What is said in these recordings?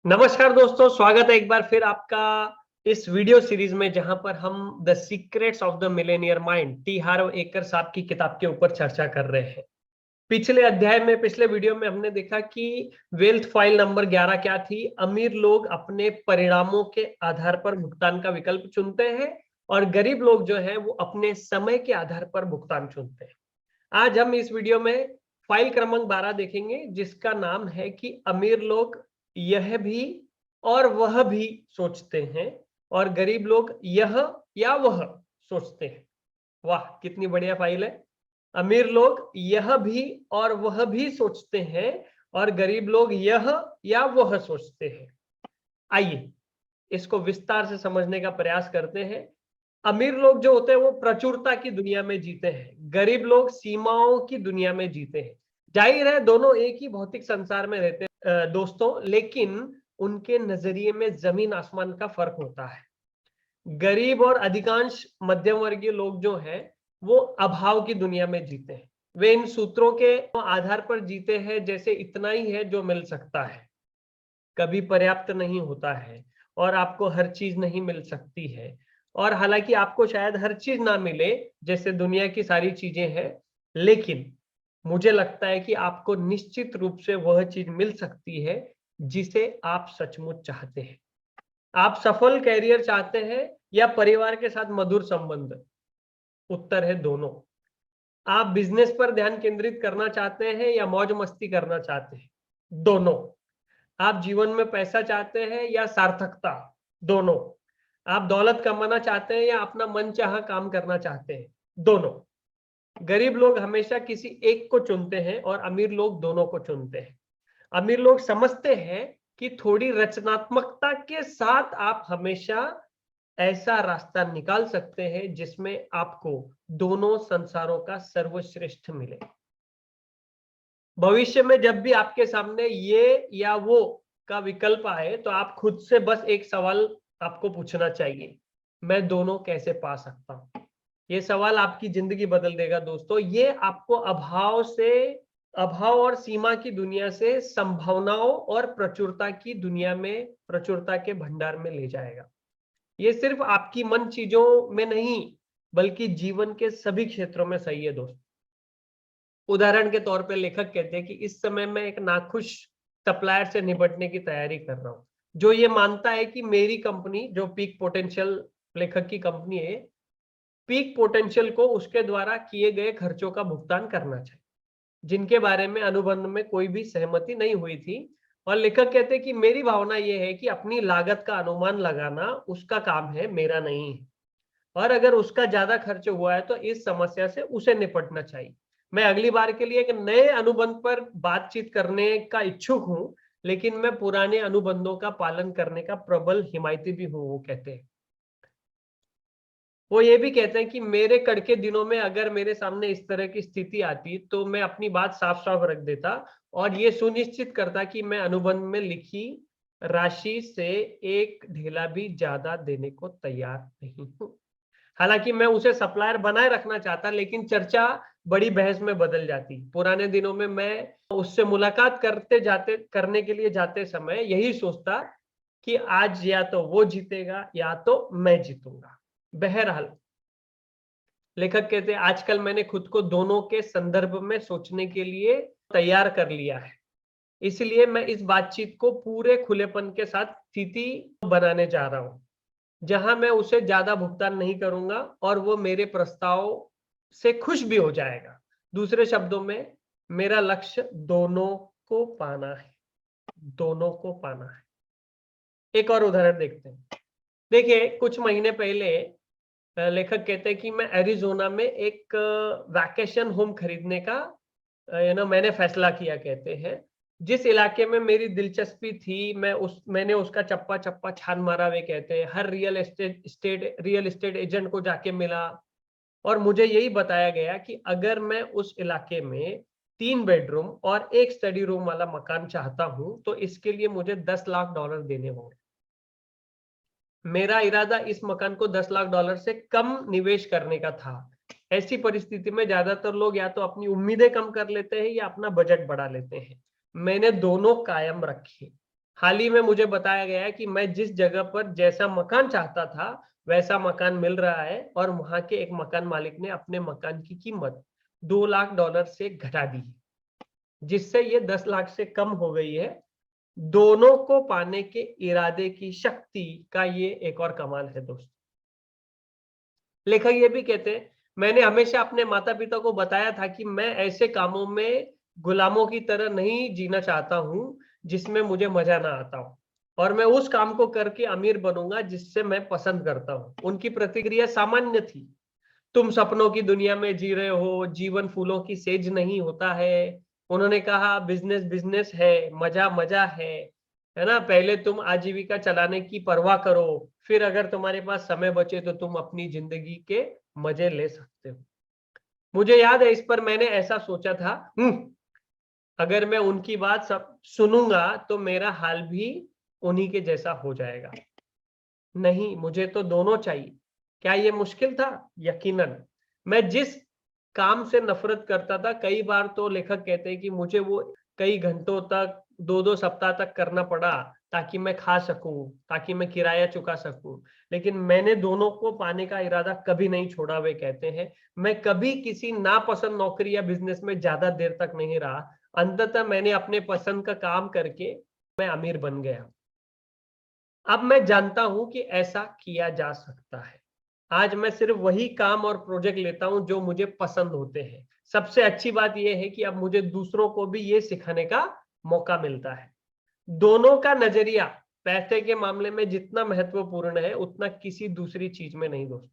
नमस्कार दोस्तों, स्वागत है एक बार फिर आपका इस वीडियो सीरीज में जहां पर हम the secrets of the millionaire mind T Harv Eker साहब की किताब के ऊपर चर्चा कर रहे हैं। पिछले वीडियो में हमने देखा कि वेल्थ फाइल नंबर 11 क्या थी। अमीर लोग अपने परिणामों के आधार पर भुगतान का विकल्प चुनते हैं और गरीब लोग जो है वो अपने समय के आधार पर भुगतान चुनते हैं। आज हम इस वीडियो में फाइल क्रमांक 12 देखेंगे जिसका नाम है कि अमीर लोग यह भी और वह भी सोचते हैं और गरीब लोग यह या वह सोचते हैं। वाह, कितनी बढ़िया फाइल है। अमीर लोग यह भी और वह भी सोचते हैं और गरीब लोग यह या वह सोचते हैं। आइए इसको विस्तार से समझने का प्रयास करते हैं। अमीर लोग जो होते हैं वो प्रचुरता की दुनिया में जीते हैं, गरीब लोग सीमाओं की दुनिया में जीते हैं। जाहिर है दोनों एक ही भौतिक संसार में रहते हैं दोस्तों, लेकिन उनके नजरिए में जमीन आसमान का फर्क होता है। गरीब और अधिकांश मध्यम वर्गीय लोग जो हैं वो अभाव की दुनिया में जीते हैं। वे इन सूत्रों के आधार पर जीते हैं, जैसे इतना ही है जो मिल सकता है, कभी पर्याप्त नहीं होता है और आपको हर चीज नहीं मिल सकती है। और हालांकि आपको शायद हर चीज ना मिले जैसे दुनिया की सारी चीजें हैं, लेकिन मुझे लगता है कि आपको निश्चित रूप से वह चीज मिल सकती है जिसे आप सचमुच चाहते हैं। आप सफल कैरियर चाहते हैं या परिवार के साथ मधुर संबंध? उत्तर है दोनों। आप बिजनेस पर ध्यान केंद्रित करना चाहते हैं या मौज मस्ती करना चाहते हैं? दोनों। आप जीवन में पैसा चाहते हैं या सार्थकता? दोनों। आप दौलत कमाना चाहते हैं या अपना मनचाहा काम करना चाहते हैं? दोनों। गरीब लोग हमेशा किसी एक को चुनते हैं और अमीर लोग दोनों को चुनते हैं। अमीर लोग समझते हैं कि थोड़ी रचनात्मकता के साथ आप हमेशा ऐसा रास्ता निकाल सकते हैं जिसमें आपको दोनों संसारों का सर्वश्रेष्ठ मिले। भविष्य में जब भी आपके सामने ये या वो का विकल्प आए तो आप खुद से बस एक सवाल आपको पूछना चाहिए, मैं दोनों कैसे पा सकता हूं? ये सवाल आपकी जिंदगी बदल देगा दोस्तों। ये आपको अभाव और सीमा की दुनिया से संभावनाओं और प्रचुरता की दुनिया में, प्रचुरता के भंडार में ले जाएगा। ये सिर्फ आपकी मन चीजों में नहीं बल्कि जीवन के सभी क्षेत्रों में सही है दोस्तों। उदाहरण के तौर पे लेखक कहते हैं कि इस समय मैं एक नाखुश सप्लायर से निपटने की तैयारी कर रहा हूँ जो ये मानता है कि मेरी कंपनी, जो पीक पोटेंशियल लेखक की कंपनी है, पीक पोटेंशियल को उसके द्वारा किए गए खर्चों का भुगतान करना चाहिए जिनके बारे में अनुबंध में कोई भी सहमति नहीं हुई थी। और लेखक कहते हैं कि मेरी भावना यह है कि अपनी लागत का अनुमान लगाना उसका काम है, मेरा नहीं है, और अगर उसका ज्यादा खर्च हुआ है तो इस समस्या से उसे निपटना चाहिए। मैं अगली बार के लिए एक नए अनुबंध पर बातचीत करने का इच्छुक हूं, लेकिन मैं पुराने अनुबंधों का पालन करने का प्रबल हिमायती भी हूं, वो कहते हैं। वो ये भी कहते हैं कि मेरे कड़के दिनों में अगर मेरे सामने इस तरह की स्थिति आती तो मैं अपनी बात साफ साफ रख देता और ये सुनिश्चित करता कि मैं अनुबंध में लिखी राशि से एक ढेला भी ज्यादा देने को तैयार नहीं हूं। हालांकि मैं उसे सप्लायर बनाए रखना चाहता, लेकिन चर्चा बड़ी बहस में बदल जाती। पुराने दिनों में मैं उससे मुलाकात करने के लिए जाते समय यही सोचता कि आज या तो वो जीतेगा या तो मैं जीतूंगा। बहरहाल लेखक कहते हैं आजकल मैंने खुद को दोनों के संदर्भ में सोचने के लिए तैयार कर लिया है, इसलिए मैं इस बातचीत को पूरे खुलेपन के साथ स्थिति बनाने जा रहा हूं जहां मैं उसे ज्यादा भुगतान नहीं करूंगा और वो मेरे प्रस्ताव से खुश भी हो जाएगा। दूसरे शब्दों में मेरा लक्ष्य दोनों को पाना है, दोनों को पाना है। एक और उदाहरण देखते हैं। देखिए कुछ महीने पहले लेखक कहते हैं कि मैं एरिजोना में एक वैकेशन होम खरीदने का मैंने फैसला किया, कहते हैं। जिस इलाके में मेरी दिलचस्पी थी मैंने उसका चप्पा चप्पा छान मारा, वे कहते हैं। हर रियल एस्टेट एजेंट को जाके मिला और मुझे यही बताया गया कि अगर मैं उस इलाके में 3 बेडरूम और एक स्टडी रूम वाला मकान चाहता हूं तो इसके लिए मुझे $10 लाख देने होंगे। मेरा इरादा इस मकान को $10 लाख से कम निवेश करने का था। ऐसी परिस्थिति में ज्यादातर लोग या तो अपनी उम्मीदें कम कर लेते हैं या अपना बजट बढ़ा लेते हैं। मैंने दोनों कायम रखे। हाल ही में मुझे बताया गया है कि मैं जिस जगह पर जैसा मकान चाहता था वैसा मकान मिल रहा है, और वहां के एक मकान मालिक ने अपने मकान की कीमत $2 लाख से घटा दी है, जिससे ये 10 लाख से कम हो गई है। दोनों को पाने के इरादे की शक्ति का ये एक और कमाल है दोस्तों। लेखक ये भी कहते हैं, मैंने हमेशा अपने माता पिता को बताया था कि मैं ऐसे कामों में गुलामों की तरह नहीं जीना चाहता हूं जिसमें मुझे मजा ना आता हो, और मैं उस काम को करके अमीर बनूंगा जिससे मैं पसंद करता हूं। उनकी प्रतिक्रिया सामान्य थी, तुम सपनों की दुनिया में जी रहे हो, जीवन फूलों की सेज नहीं होता है। उन्होंने कहा, बिजनेस बिजनेस है, मजा मजा है ना। पहले तुम आजीविका चलाने की परवाह करो, फिर अगर तुम्हारे पास समय बचे तो तुम अपनी जिंदगी के मजे ले सकते हो। मुझे याद है, इस पर मैंने ऐसा सोचा था, अगर मैं उनकी बात सब सुनूंगा तो मेरा हाल भी उन्हीं के जैसा हो जाएगा। नहीं, मुझे तो दोनों चाहिए। क्या ये मुश्किल था? यकीनन। मैं जिस काम से नफरत करता था, कई बार तो लेखक कहते हैं कि मुझे वो कई घंटों तक, 2-2 सप्ताह तक करना पड़ा ताकि मैं खा सकूं, ताकि मैं किराया चुका सकूं। लेकिन मैंने दोनों को पाने का इरादा कभी नहीं छोड़ा। वे कहते हैं, मैं कभी किसी नापसंद नौकरी या बिजनेस में ज्यादा देर तक नहीं रहा। अंततः मैंने अपने पसंद का काम करके मैं अमीर बन गया। अब मैं जानता हूं कि ऐसा किया जा सकता है। आज मैं सिर्फ वही काम और प्रोजेक्ट लेता हूं जो मुझे पसंद होते हैं। सबसे अच्छी बात यह है कि अब मुझे दूसरों को भी ये सिखाने का मौका मिलता है। दोनों का नजरिया पैसे के मामले में जितना महत्वपूर्ण है उतना किसी दूसरी चीज में नहीं दोस्त।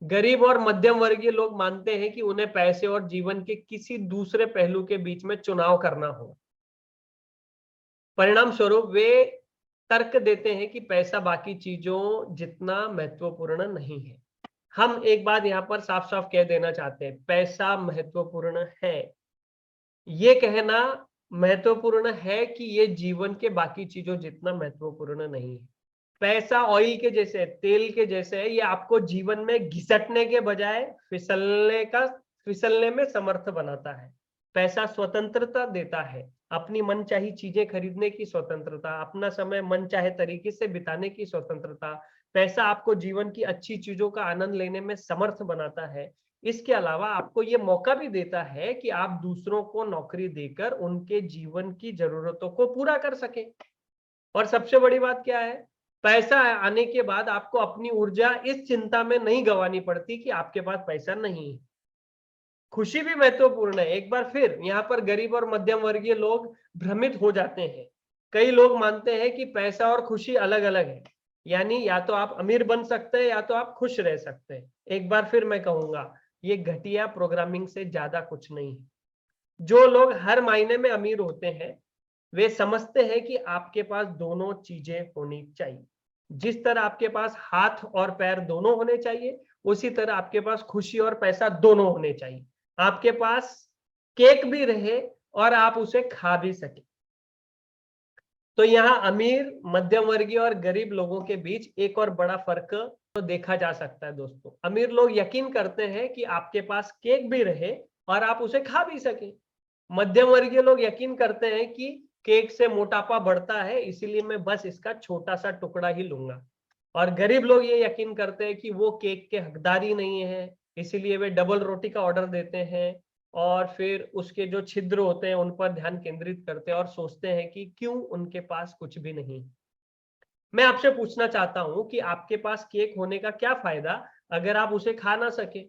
गरीब और मध्यम वर्गीय लोग मानते हैं कि उन्हें पैसे और जीवन के किसी दूसरे पहलू के बीच में चुनाव करना होगा। परिणाम स्वरूप वे तर्क देते हैं कि पैसा बाकी चीजों जितना महत्वपूर्ण नहीं है। हम एक बात यहाँ पर साफ साफ कह देना चाहते हैं, पैसा महत्वपूर्ण है। ये कहना महत्वपूर्ण है कि ये जीवन के बाकी चीजों जितना महत्वपूर्ण नहीं है। पैसा ऑयल के जैसे है, तेल के जैसे है। ये आपको जीवन में घिसटने के बजाय फिसलने में समर्थ बनाता है। पैसा स्वतंत्रता देता है, अपनी मनचाही चीजें खरीदने की स्वतंत्रता, अपना समय मनचाहे तरीके से बिताने की स्वतंत्रता। पैसा आपको जीवन की अच्छी चीजों का आनंद लेने में समर्थ बनाता है। इसके अलावा आपको ये मौका भी देता है कि आप दूसरों को नौकरी देकर उनके जीवन की जरूरतों को पूरा कर सके। और सबसे बड़ी बात क्या है, पैसा आने के बाद आपको अपनी ऊर्जा इस चिंता में नहीं गंवानी पड़ती कि आपके पास पैसा नहीं है। खुशी भी महत्वपूर्ण है। एक बार फिर यहाँ पर गरीब और मध्यम वर्गीय लोग भ्रमित हो जाते हैं। कई लोग मानते हैं कि पैसा और खुशी अलग अलग है, यानी या तो आप अमीर बन सकते हैं या तो आप खुश रह सकते हैं। एक बार फिर मैं कहूंगा, ये घटिया प्रोग्रामिंग से ज्यादा कुछ नहीं है। जो लोग हर महीने में अमीर होते हैं वे समझते हैं कि आपके पास दोनों चीजें होनी चाहिए। जिस तरह आपके पास हाथ और पैर दोनों होने चाहिए, उसी तरह आपके पास खुशी और पैसा दोनों होने चाहिए। आपके पास केक भी रहे और आप उसे खा भी सके। तो यहाँ अमीर, मध्यम वर्गीय और गरीब लोगों के बीच एक और बड़ा फर्क तो देखा जा सकता है दोस्तों। अमीर लोग यकीन करते हैं कि आपके पास केक भी रहे और आप उसे खा भी सके। मध्यम वर्गीय लोग यकीन करते हैं कि केक से मोटापा बढ़ता है, इसीलिए मैं बस इसका छोटा सा टुकड़ा ही लूंगा। और गरीब लोग ये यकीन करते हैं कि वो केक के हकदार ही नहीं है, इसीलिए वे डबल रोटी का ऑर्डर देते हैं और फिर उसके जो छिद्र होते हैं उन पर ध्यान केंद्रित करते हैं और सोचते हैं कि क्यों उनके पास कुछ भी नहीं। मैं आपसे पूछना चाहता हूं कि आपके पास केक होने का क्या फायदा अगर आप उसे खा ना सके।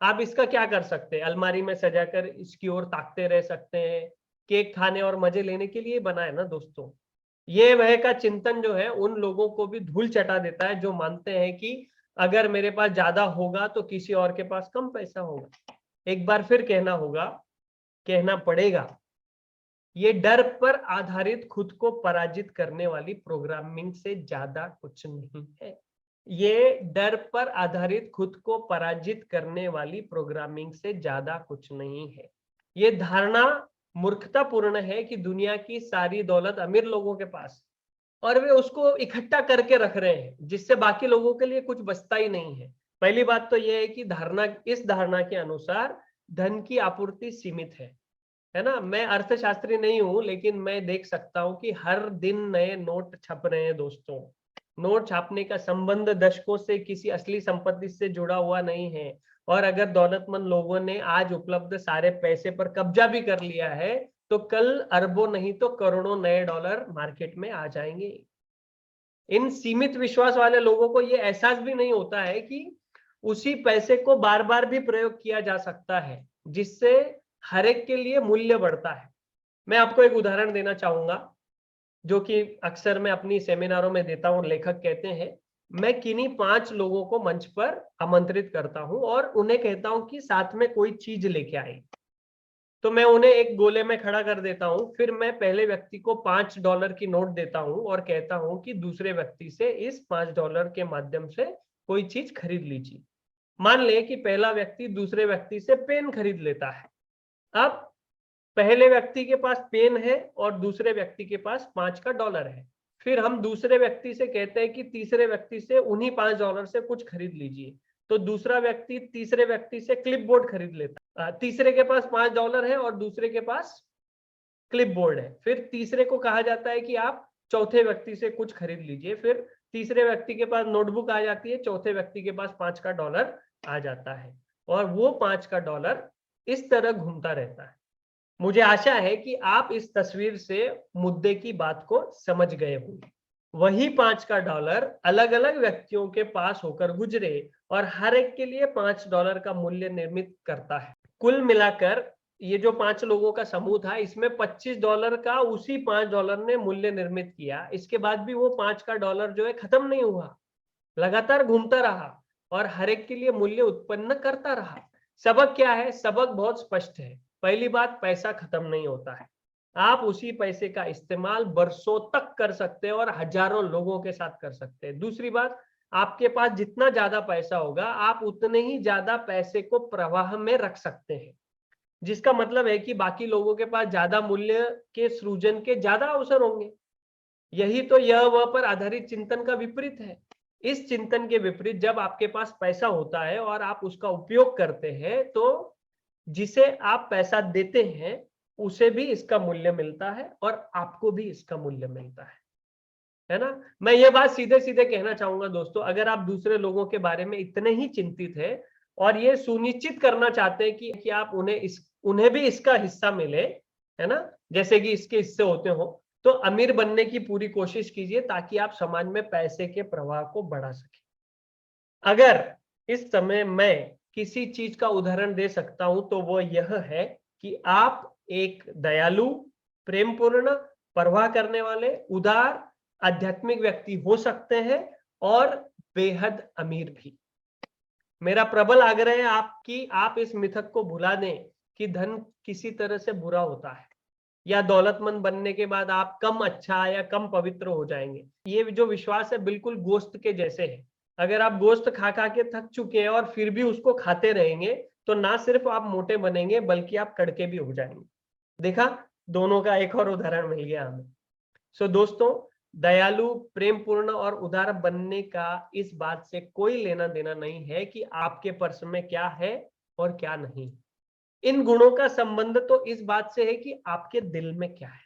आप इसका क्या कर सकते हैं? अलमारी में सजाकर इसकी ओर ताकते रह सकते हैं। केक खाने और मजे लेने के लिए बना है ना दोस्तों। ये वह का चिंतन जो है उन लोगों को भी धूल चटा देता है जो मानते हैं कि अगर मेरे पास ज्यादा होगा तो किसी और के पास कम पैसा होगा। एक बार फिर कहना पड़ेगा, ये डर पर आधारित खुद को पराजित करने वाली प्रोग्रामिंग से ज्यादा कुछ नहीं है। ये डर पर आधारित खुद को पराजित करने वाली प्रोग्रामिंग से ज्यादा कुछ नहीं है। ये धारणा मूर्खतापूर्ण है कि दुनिया की सारी दौलत अमीर लोगों के पास और वे उसको इकट्ठा करके रख रहे हैं जिससे बाकी लोगों के लिए कुछ बचता ही नहीं है। पहली बात तो यह है कि इस धारणा के अनुसार धन की आपूर्ति सीमित है। है ना। मैं अर्थशास्त्री नहीं हूं, लेकिन मैं देख सकता हूं कि हर दिन नए नोट छप रहे हैं दोस्तों। नोट छापने का संबंध दशकों से किसी असली संपत्ति से जुड़ा हुआ नहीं है। और अगर दौलतमंद लोगों ने आज उपलब्ध सारे पैसे पर कब्जा भी कर लिया है, तो कल अरबों नहीं तो करोड़ों नए डॉलर मार्केट में आ जाएंगे। इन सीमित विश्वास वाले लोगों को यह एहसास भी नहीं होता है कि उसी पैसे को बार बार भी प्रयोग किया जा सकता है, जिससे हर एक के लिए मूल्य बढ़ता है। मैं आपको एक उदाहरण देना चाहूंगा, जो कि अक्सर मैं अपनी सेमिनारों में देता हूं। लेखक कहते हैं, मैं किन्हीं 5 लोगों को मंच पर आमंत्रित करता हूं और उन्हें कहता हूं कि साथ में कोई चीज लेके आए। तो मैं उन्हें एक गोले में खड़ा कर देता हूं, फिर मैं पहले व्यक्ति को $5 की नोट देता हूं और कहता हूं कि दूसरे व्यक्ति से इस $5 के माध्यम से कोई चीज खरीद लीजिए। मान ले कि पहला व्यक्ति दूसरे व्यक्ति से पेन खरीद लेता है। अब पहले व्यक्ति के पास पेन है और दूसरे व्यक्ति के पास $5 है। फिर हम दूसरे व्यक्ति से कहते हैं कि तीसरे व्यक्ति से उन्हीं $5 से कुछ खरीद लीजिए। तो दूसरा व्यक्ति तीसरे व्यक्ति से क्लिपबोर्ड खरीद लेता है। तीसरे के पास $5 है और दूसरे के पास क्लिपबोर्ड है। फिर तीसरे को कहा जाता है कि आप चौथे व्यक्ति से कुछ खरीद लीजिए। फिर तीसरे व्यक्ति के पास नोटबुक आ जाती है, चौथे व्यक्ति के पास $5 आ जाता है और वो $5 इस तरह घूमता रहता है। मुझे आशा है कि आप इस तस्वीर से मुद्दे की बात को समझ गए होंगे। वही $5 अलग अलग व्यक्तियों के पास होकर गुजरे और हर एक के लिए $5 का मूल्य निर्मित करता है। कुल मिलाकर ये जो 5 लोगों का समूह था, इसमें $25 का उसी $5 ने मूल्य निर्मित किया। इसके बाद भी वो $5 का डॉलर जो है खत्म नहीं हुआ, लगातार घूमता रहा और हर एक के लिए मूल्य उत्पन्न करता रहा। सबक क्या है? सबक बहुत स्पष्ट है। पहली बात, पैसा खत्म नहीं होता है। आप उसी पैसे का इस्तेमाल बरसों तक कर सकते हैं और हजारों लोगों के साथ कर सकते हैं। दूसरी बात, आपके पास जितना ज्यादा पैसा होगा, आप उतने ही ज्यादा पैसे को प्रवाह में रख सकते हैं, जिसका मतलब है कि बाकी लोगों के पास ज्यादा मूल्य के सृजन के ज्यादा अवसर होंगे। यही तो यह वह पर आधारित चिंतन का विपरीत है। इस चिंतन के विपरीत, जब आपके पास पैसा होता है और आप उसका उपयोग करते हैं, तो जिसे आप पैसा देते हैं उसे भी इसका मूल्य मिलता है और आपको भी इसका मूल्य मिलता है ना। मैं ये बात सीधे सीधे कहना चाहूंगा दोस्तों, अगर आप दूसरे लोगों के बारे में इतने ही चिंतित है और ये सुनिश्चित करना चाहते हैं कि आप उन्हें भी इसका हिस्सा मिले, है ना, जैसे कि इसके हिस्से होते हो, तो अमीर बनने की पूरी कोशिश कीजिए ताकि आप समाज में पैसे के प्रवाह को बढ़ा सके। अगर इस समय मैं किसी चीज का उदाहरण दे सकता हूं तो वो यह है कि आप एक दयालु, प्रेमपूर्ण, परवाह करने वाले, उदार, आध्यात्मिक व्यक्ति हो सकते हैं और बेहद अमीर भी। मेरा प्रबल आग्रह है आपकी, आप इस मिथक को भुला दें कि धन किसी तरह से बुरा होता है या दौलतमंद बनने के बाद आप कम अच्छा या कम पवित्र हो जाएंगे। ये जो विश्वास है बिल्कुल गोश्त के जैसे है। अगर आप गोश्त खा खा के थक चुके हैं और फिर भी उसको खाते रहेंगे, तो ना सिर्फ आप मोटे बनेंगे बल्कि आप कड़के भी हो जाएंगे। देखा, दोनों का एक और उदाहरण मिल गया हमें। सो दोस्तों, दयालु, प्रेमपूर्ण और उदार बनने का इस बात से कोई लेना देना नहीं है कि आपके पर्स में क्या है और क्या नहीं। इन गुणों का संबंध तो इस बात से है कि आपके दिल में क्या है।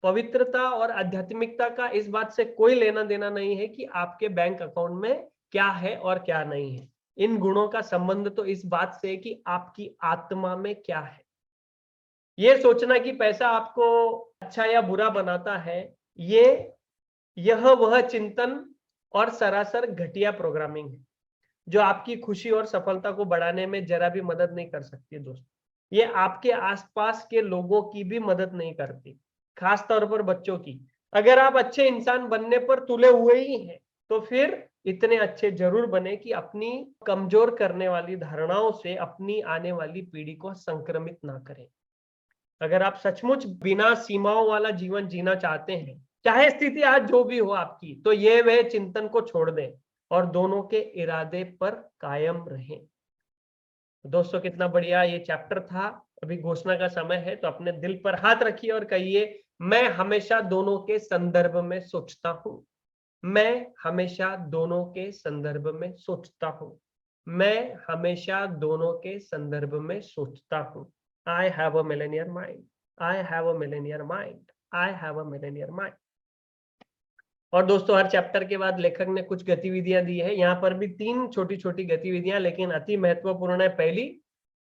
पवित्रता और आध्यात्मिकता का इस बात से कोई लेना देना नहीं है कि आपके बैंक अकाउंट में क्या है और क्या नहीं है। इन गुणों का संबंध तो इस बात से है कि आपकी आत्मा में क्या है। ये सोचना कि पैसा आपको अच्छा या बुरा बनाता है, यह वह चिंतन और सरासर घटिया प्रोग्रामिंग है जो आपकी खुशी और सफलता को बढ़ाने में जरा भी मदद नहीं कर सकती दोस्तों। ये आपके आसपास के लोगों की भी मदद नहीं करती, खास तौर पर बच्चों की। अगर आप अच्छे इंसान बनने पर तुले हुए ही हैं, तो फिर इतने अच्छे जरूर बने कि अपनी कमजोर करने वाली धारणाओं से अपनी आने वाली पीढ़ी को संक्रमित ना करें। अगर आप सचमुच बिना सीमाओं वाला जीवन जीना चाहते हैं, चाहे स्थिति आज जो भी हो आपकी, तो ये वह चिंतन को छोड़ दें और दोनों के इरादे पर कायम रहें। दोस्तों, कितना बढ़िया ये चैप्टर था। अभी घोषणा का समय है, तो अपने दिल पर हाथ रखिए और कहिए, मैं हमेशा दोनों के संदर्भ में सोचता हूं। मैं हमेशा दोनों के संदर्भ में सोचता हूं। मैं हमेशा दोनों के संदर्भ में सोचता हूं। I have a millionaire mind, I have a millionaire mind, I have a millionaire mind. और दोस्तों हर चैप्टर के बाद लेखक ने कुछ गतिविधियां दी है, यहाँ पर भी 3 छोटी छोटी गतिविधियां, लेकिन अति महत्वपूर्ण है। पहली,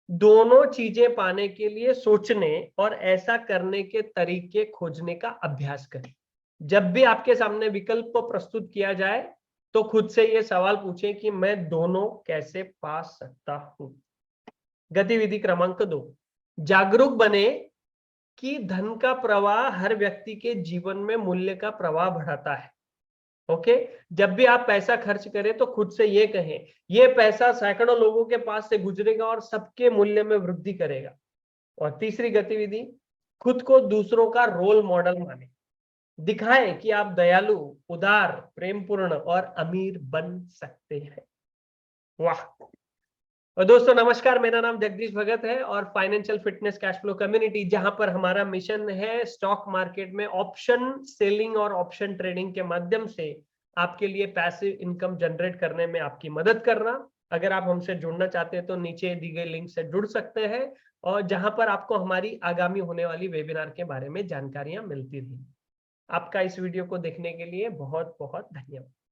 दोनों चीजें पाने के लिए सोचने और ऐसा करने के तरीके खोजने का अभ्यास करें। जब भी आपके सामने विकल्प प्रस्तुत किया जाए तो खुद से ये सवाल पूछें कि मैं दोनों कैसे पा सकता हूं। गतिविधि क्रमांक 2, जागरूक बने कि धन का प्रवाह हर व्यक्ति के जीवन में मूल्य का प्रवाह बढ़ाता है। ओके, जब भी आप पैसा खर्च करें तो खुद से ये कहें, ये पैसा सैकड़ों लोगों के पास से गुजरेगा और सबके मूल्य में वृद्धि करेगा। और तीसरी गतिविधि, खुद को दूसरों का रोल मॉडल माने, दिखाएं कि आप दयालु, उदार, प्रेमपूर्ण और अमीर बन सकते हैं। वाह। और दोस्तों नमस्कार, मेरा नाम जगदीश भगत है और financial fitness cash flow community, जहां पर हमारा मिशन है स्टॉक मार्केट में ऑप्शन सेलिंग और ऑप्शन ट्रेडिंग के माध्यम से आपके लिए पैसिव इनकम जनरेट करने में आपकी मदद करना। अगर आप हमसे जुड़ना चाहते हैं तो नीचे दी गई लिंक से जुड़ सकते हैं, और जहां पर आपको हमारी आगामी होने वाली वेबिनार के बारे में जानकारियां मिलती रहेंगी। आपका इस वीडियो को देखने के लिए बहुत बहुत धन्यवाद।